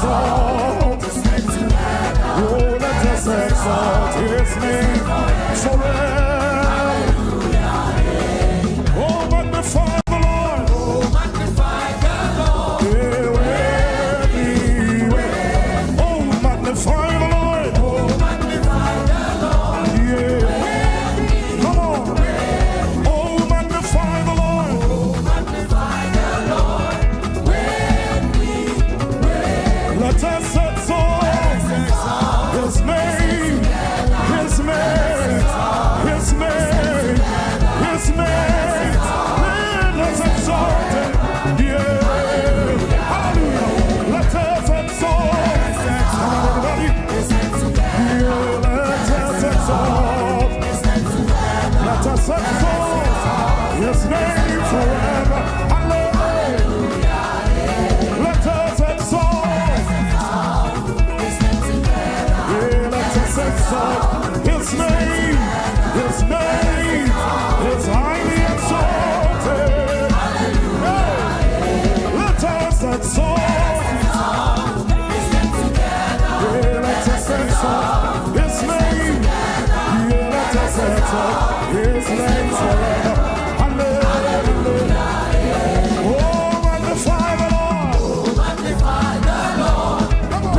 exalt. Oh, let us exalt His name forever. Oh, magnify the Lord. Oh, magnify the Lord. Yeah, oh, magnify the Lord. Oh, magnify the Lord. Yeah. Come on. Oh, magnify the Lord. Oh, magnify the Lord. Let us exalt His name, His name, His name, His name. Let us exalt Him. Yeah. Hallelujah. Let us exalt. Come on, everybody. Yeah, let us exalt. Let us exalt His name forever. Hallelujah. Let us exalt. Yeah, let us exalt His name. His name is highly exalted. Hey, let us exalt. Yeah, let us exalt His name. Yeah, let us exalt His name forever. Hallelujah. Oh, magnify the Lord. Oh, magnify the Lord. Come on.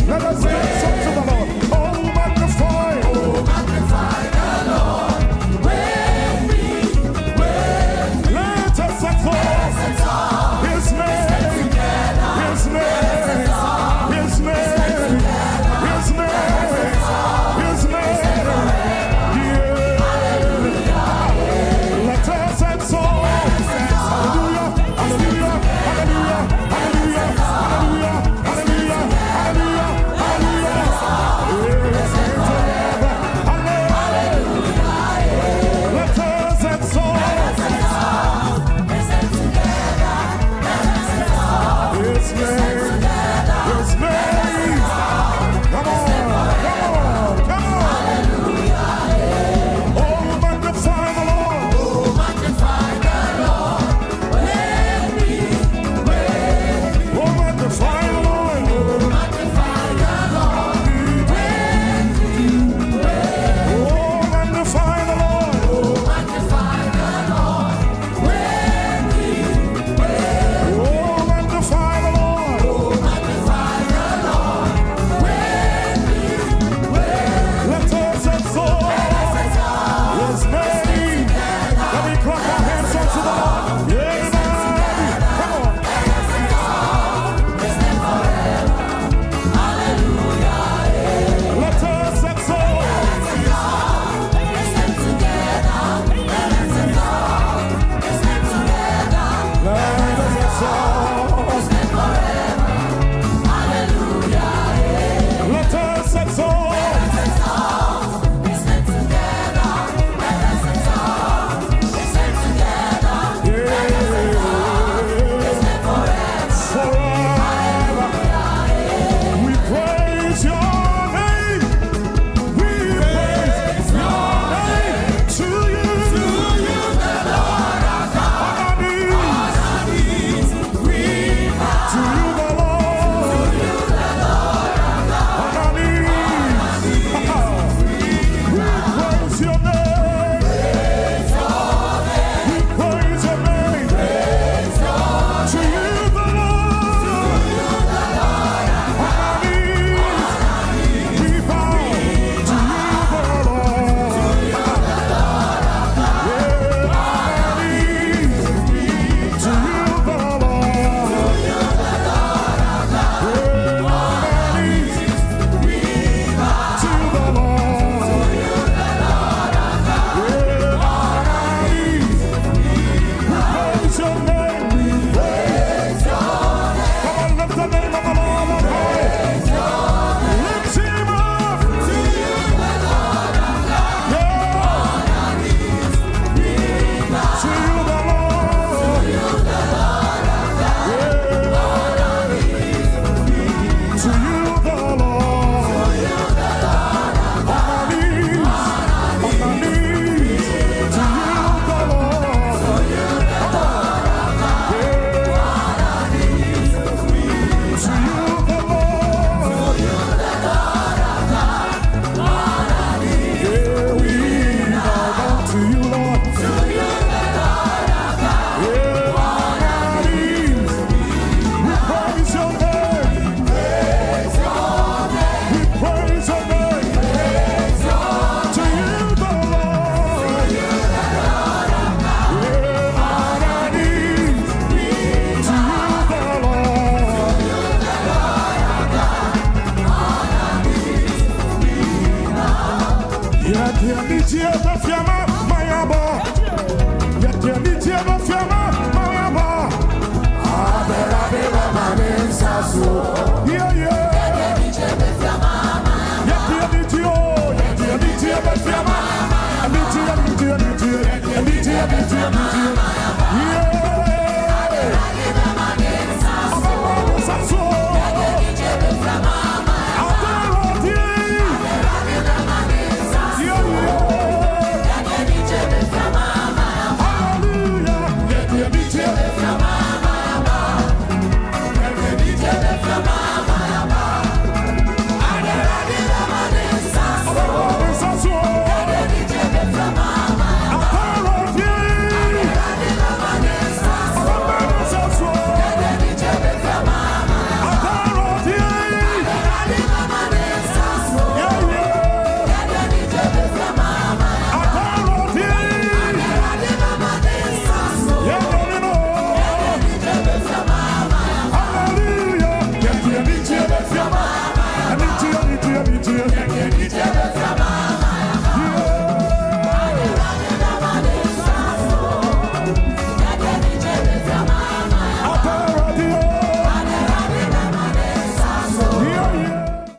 Let us exalt to the Lord. Oh, magnify. Oh, magnify the Lord. Let us exalt His name. His name. His name. His name. His name. Yeah. Let us exalt. Hallelujah. Hallelujah. Hallelujah. Hallelujah. Hallelujah. Hallelujah. Hallelujah. Hallelujah. Yes, forever. Hallelujah. Let us exalt His name. His name. Come on. Come on. Come on. Oh, magnify the Lord. Oh, magnify the Lord. Oh, magnify the Lord. Oh, magnify the Lord. Oh, magnify the Lord. Oh, magnify the Lord. Oh, magnify the Lord. Oh, magnify the Lord. Let us exalt His name. Let me clap our hands unto the Lord. Yeah, come on. Let us exalt. Let us exalt. Let us exalt. Yeah. Yeah.